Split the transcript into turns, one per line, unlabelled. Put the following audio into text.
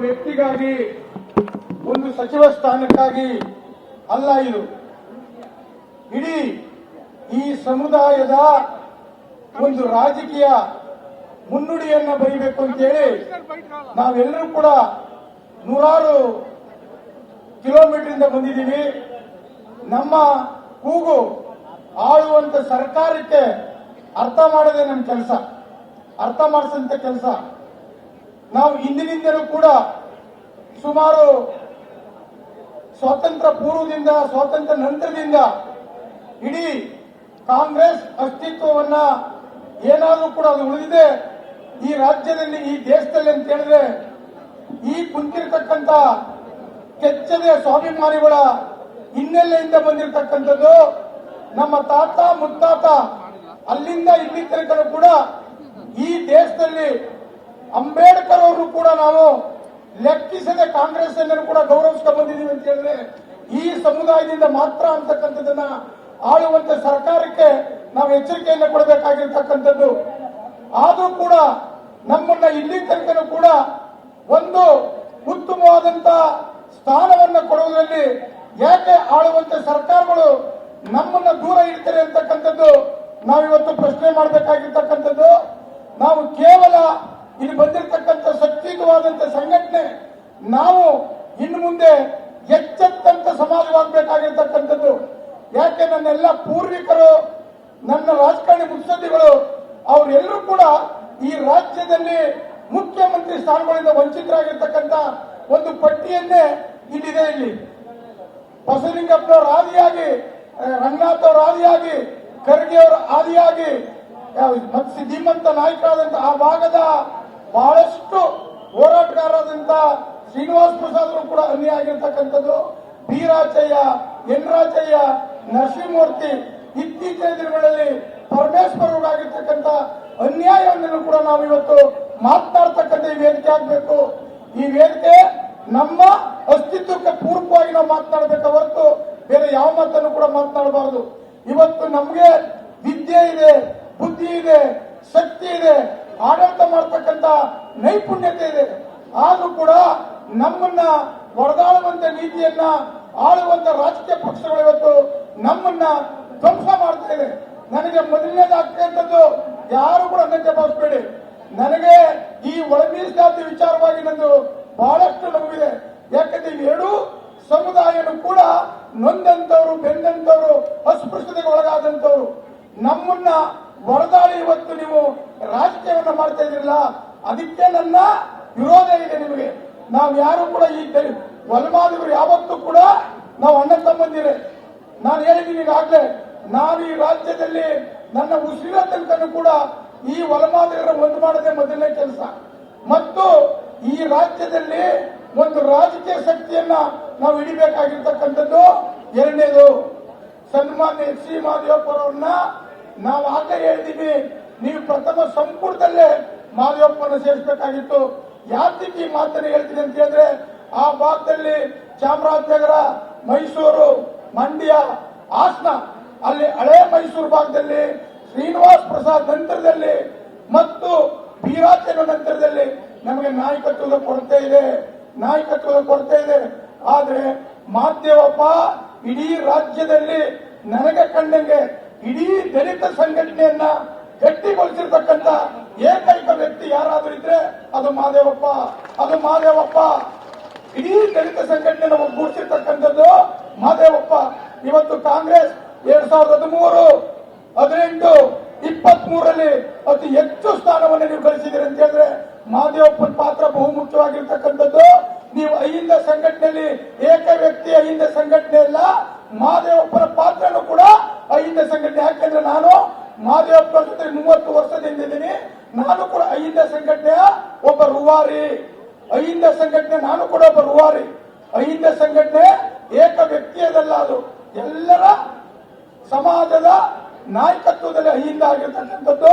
ವ್ಯಕ್ತಿಗಾಗಿ ಒಂದು ಸಚಿವ ಸ್ಥಾನಕ್ಕಾಗಿ ಅಲ್ಲ. ಇದು ಇಡೀ ಈ ಸಮುದಾಯದ ಒಂದು ರಾಜಕೀಯ ಮುನ್ನುಡಿಯನ್ನ ಬರೀಬೇಕು ಅಂತೇಳಿ ನಾವೆಲ್ಲರೂ ಕೂಡ ನೂರಾರು ಕಿಲೋಮೀಟರ್ ಬಂದಿದ್ದೀವಿ. ನಮ್ಮ ಕೂಗು ಆಳುವಂತ ಸರ್ಕಾರಕ್ಕೆ ಅರ್ಥ ಮಾಡೋದೇ ನಮ್ಮ ಕೆಲಸ, ಅರ್ಥ ಮಾಡಿಸಂತ ಕೆಲಸ. ನಾವು ಇಂದಿನಿಂದಲೂ ಕೂಡ ಸುಮಾರು ಸ್ವಾತಂತ್ರ್ಯ ಪೂರ್ವದಿಂದ ಸ್ವಾತಂತ್ರ್ಯ ನಂತರದಿಂದ ಇಡೀ ಕಾಂಗ್ರೆಸ್ ಅಸ್ತಿತ್ವವನ್ನ ಏನಾದರೂ ಕೂಡ ಅದು ಉಳಿದಿದೆ ಈ ರಾಜ್ಯದಲ್ಲಿ, ಈ ದೇಶದಲ್ಲಿ ಅಂತ ಹೇಳಿದ್ರೆ ಈ ಕುಂತಿರ್ತಕ್ಕಂಥ ಕೆಚ್ಚದೆ ಸ್ವಾಭಿಮಾನಿಗಳ ಹಿನ್ನೆಲೆಯಿಂದ ಬಂದಿರತಕ್ಕಂಥದ್ದು. ನಮ್ಮ ತಾತ ಮುತ್ತಾತ ಅಲ್ಲಿಂದ ಇಲ್ಲಿ ತನಕ ಕೂಡ ಈ ದೇಶದಲ್ಲಿ ಅಂಬೇಡ್ಕರ್ ಅವರು ಕೂಡ ನಾವು ಲೆಕ್ಕಿಸದೆ ಕಾಂಗ್ರೆಸ್ ಅನ್ನು ಕೂಡ ಗೌರವಿಸ್ಕೊಂಡು ಬಂದಿದ್ದೀವಿ ಅಂತ ಹೇಳಿದ್ರೆ ಈ ಸಮುದಾಯದಿಂದ ಮಾತ್ರ ಅಂತಕ್ಕಂಥದ್ದನ್ನ ಆಳುವಂತ ಸರ್ಕಾರಕ್ಕೆ ನಾವು ಎಚ್ಚರಿಕೆಯನ್ನು ಕೊಡಬೇಕಾಗಿರ್ತಕ್ಕಂಥದ್ದು. ಆದರೂ ಕೂಡ ನಮ್ಮನ್ನ ಇಲ್ಲಿ ತನಕ ಕೂಡ ಒಂದು ಉತ್ತಮವಾದಂತ ಸ್ಥಾನವನ್ನು ಕೊಡುವುದರಲ್ಲಿ ಯಾಕೆ ಆಳುವಂತ ಸರ್ಕಾರಗಳು ನಮ್ಮನ್ನ ದೂರ ಇಡ್ತಾರೆ ಅಂತಕ್ಕಂಥದ್ದು ನಾವಿವತ್ತು ಪ್ರಶ್ನೆ ಮಾಡಬೇಕಾಗಿರ್ತಕ್ಕಂಥದ್ದು. ನಾವು ಕೇವಲ ಇಲ್ಲಿ ಬಂದಿರತಕ್ಕಂಥ ಶಕ್ತಿಯುತವಾದಂತ ಸಂಘಟನೆ, ನಾವು ಇನ್ನು ಮುಂದೆ ಎಚ್ಚೆತ್ತಂತ ಸಮಾಜವಾಗಬೇಕಾಗಿರ್ತಕ್ಕಂಥದ್ದು. ಯಾಕೆ ನನ್ನೆಲ್ಲ ಪೂರ್ವಿಕರು, ನನ್ನ ರಾಜಕಾರಣಿ ಮುತ್ಸದ್ದಿಗಳು ಅವರೆಲ್ಲರೂ ಕೂಡ ಈ ರಾಜ್ಯದಲ್ಲಿ ಮುಖ್ಯಮಂತ್ರಿ ಸ್ಥಾನಗಳಿಂದ ವಂಚಿತರಾಗಿರ್ತಕ್ಕಂಥ ಒಂದು ಪಟ್ಟಿಯನ್ನೇ ಇಲ್ಲಿದೆ. ಇಲ್ಲಿ ಬಸವಲಿಂಗಪ್ಪನವರ ಆದಿಯಾಗಿ, ರಂಗನಾಥ್ ಅವರ ಆದಿಯಾಗಿ, ಖರ್ಗೆ ಅವರ ಆದಿಯಾಗಿ ಮತ್ತು ಧೀಮಂತ ನಾಯಕರಾದಂತಹ ಆ ಭಾಗದ ಬಹಳಷ್ಟು ಹೋರಾಟಗಾರರಾದಂತ ಶ್ರೀನಿವಾಸ ಪ್ರಸಾದ್ ಕೂಡ ಅನ್ಯಾಯ ಆಗಿರ್ತಕ್ಕಂಥದ್ದು. ಬಿ ರಾಜಯ್ಯ, ಎನ್ ರಾಜಯ್ಯ, ನರಸಿಂಹಮೂರ್ತಿ, ಇತ್ತೀಚಿನ ದಿನಗಳಲ್ಲಿ ಪರಮೇಶ್ವರ್ ಆಗಿರ್ತಕ್ಕಂಥ ಅನ್ಯಾಯವನ್ನು ಕೂಡ ನಾವು ಇವತ್ತು ಮಾತನಾಡ್ತಕ್ಕಂಥ ಈ ವೇದಿಕೆ ಆಗಬೇಕು. ಈ ವೇದಿಕೆ ನಮ್ಮ ಅಸ್ತಿತ್ವಕ್ಕೆ ಪೂರಕವಾಗಿ ನಾವು ಮಾತನಾಡಬೇಕು ಹೊರತು ಬೇರೆ ಯಾವ ಮಾತನ್ನು ಕೂಡ ಮಾತನಾಡಬಾರದು. ಇವತ್ತು ನಮಗೆ ವಿದ್ಯೆ ಇದೆ, ಬುದ್ಧಿ ಇದೆ, ಶಕ್ತಿ ಇದೆ, ಆಡಳಿತ ಮಾಡತಕ್ಕಂತ ನೈಪುಣ್ಯತೆ ಇದೆ. ಆದ್ರೂ ಕೂಡ ನಮ್ಮನ್ನ ಹೊಡೆದಾಳುವಂತ ನೀತಿಯನ್ನ ಆಳುವಂತ ರಾಜಕೀಯ ಪಕ್ಷಗಳು ಇವತ್ತು ನಮ್ಮನ್ನ ಧ್ವಂಸ ಮಾಡ್ತಾ ಇದೆ. ನನಗೆ ಮೊದಲನೇದಾಗ್ತಕ್ಕಂಥದ್ದು ಯಾರು ಕೂಡ ನಂತೆ ಭಾವಿಸಬೇಡಿ. ನನಗೆ ಈ ಒಳ ಮೀಸಲಾತಿ ವಿಚಾರವಾಗಿ ನಂದು ಬಹಳಷ್ಟು ನೋವಿದೆ. ಯಾಕಂದ್ರೆ ಇವೆರಡೂ ಸಮುದಾಯನು ಕೂಡ ನೊಂದಂತವರು, ಬೆಂದಂತವರು, ಅಸ್ಪೃಶ್ಯತೆಗೆ ಒಳಗಾದಂತವರು. ನಮ್ಮನ್ನ ಹೊಡೆದಾಳಿ ಇವತ್ತು ನೀವು ರಾಜಕೀಯವನ್ನ ಮಾಡ್ತಾ ಇದ್ದಿರಲ್ಲ, ಅದಕ್ಕೆ ನನ್ನ ವಿರೋಧ ಇದೆ ನಿಮಗೆ. ನಾವು ಯಾರು ಕೂಡ ಈ ವಲಮಾದಿಗರು ಯಾವತ್ತೂ ಕೂಡ ನಾವು ಅಣ್ಣ ತಮ್ಮಂದಿರೇ. ನಾನು ಹೇಳಿದ್ದೀನಿ ಈಗಾಗಲೇ, ನಾನು ಈ ರಾಜ್ಯದಲ್ಲಿ ನನ್ನ ಉಸಿರ ತನಕನೂ ಕೂಡ ಈ ವಲಮಾದಿಗರ ಒಂದು ಮಾಡದೆ ಮೊದಲನೇ ಕೆಲಸ. ಮತ್ತು ಈ ರಾಜ್ಯದಲ್ಲಿ ಒಂದು ರಾಜಕೀಯ ಶಕ್ತಿಯನ್ನ ನಾವು ಹಿಡಿಬೇಕಾಗಿರ್ತಕ್ಕಂಥದ್ದು. ಎರಡನೇದು, ಸನ್ಮಾನ್ಯ ಎಚ್ ಸಿ ಮಾದೇವಪ್ಪ ಅವರನ್ನ ನಾವು ಆಗಲೇ ಹೇಳಿದೀವಿ, ನೀವು ಪ್ರಥಮ ಸಂಪುಟದಲ್ಲೇ ಮಾದೇವಪ್ಪನ ಸೇರಿಸಬೇಕಾಗಿತ್ತು. ಯಾತಿಗೆ ಈ ಮಾತನ್ನು ಹೇಳ್ತೀನಿ ಅಂತ ಹೇಳಿದ್ರೆ, ಆ ಭಾಗದಲ್ಲಿ ಚಾಮರಾಜನಗರ, ಮೈಸೂರು, ಮಂಡ್ಯ, ಹಾಸನ, ಅಲ್ಲಿ ಹಳೆ ಮೈಸೂರು ಭಾಗದಲ್ಲಿ ಶ್ರೀನಿವಾಸ ಪ್ರಸಾದ್ ನಂತರದಲ್ಲಿ ಮತ್ತು ಬೀರಾಚನ ನಂತರದಲ್ಲಿ ನಮಗೆ ನಾಯಕತ್ವದ ಕೊರತೆ ಇದೆ. ಆದ್ರೆ ಮಾದೇವಪ್ಪ ಇಡೀ ರಾಜ್ಯದಲ್ಲಿ ನನಗೆ ಕಂಡಂಗೆ ಇಡೀ ದಲಿತ ಸಂಘಟನೆಯನ್ನ ಗಟ್ಟಿಗೊಳಿಸಿರ್ತಕ್ಕಂಥ ಏಕೈಕ ವ್ಯಕ್ತಿ ಯಾರಾದ್ರೂ ಇದ್ರೆ ಅದು ಮಾದೇವಪ್ಪ. ಇಡೀ ದಲಿತ ಸಂಘಟನೆಯನ್ನು ಒಗ್ಗೂಡಿಸಿರ್ತಕ್ಕಂಥದ್ದು ಮಾದೇವಪ್ಪ. ಇವತ್ತು ಕಾಂಗ್ರೆಸ್ 2013, 18, 23ರಲ್ಲಿ ಅತಿ ಹೆಚ್ಚು ಸ್ಥಾನವನ್ನು ನೀವು ಗಳಿಸಿದ್ದೀರಿ ಅಂತ ಹೇಳಿದ್ರೆ ಮಾದೇವಪ್ಪನ ಪಾತ್ರ ಬಹುಮುಖ್ಯವಾಗಿರ್ತಕ್ಕಂಥದ್ದು. ನೀವು ಅಹಿಂದ ಸಂಘಟನೆಯಲ್ಲಿ ಏಕ ವ್ಯಕ್ತಿ ಅಹಿಂದ ಸಂಘಟನೆ ಅಲ್ಲ, ಮಾದೇವಪ್ಪನ ಪಾತ್ರನೂ ಕೂಡ ಅಹಿಂದ ಸಂಘಟನೆ. ಯಾಕೆಂದ್ರೆ ನಾನು ಮಾದೇವಪ್ಪನ ಜೊತೆ 30 ವರ್ಷದಿಂದ ಇದ್ದೀನಿ. ನಾನು ಕೂಡ ಅಹಿಂದ ಸಂಘಟನೆಯ ಒಬ್ಬ ರೂವಾರಿ. ಅಹಿಂದ ಸಂಘಟನೆ ನಾನು ಕೂಡ ಒಬ್ಬ ರೂವಾರಿ. ಅಹಿಂದ ಸಂಘಟನೆ ಏಕ ವ್ಯಕ್ತಿಯದಲ್ಲ, ಅದು ಎಲ್ಲರ ಸಮಾಜದ ನಾಯಕತ್ವದಲ್ಲಿ ಅಹಿಂದ ಆಗಿರ್ತಕ್ಕಂಥದ್ದು.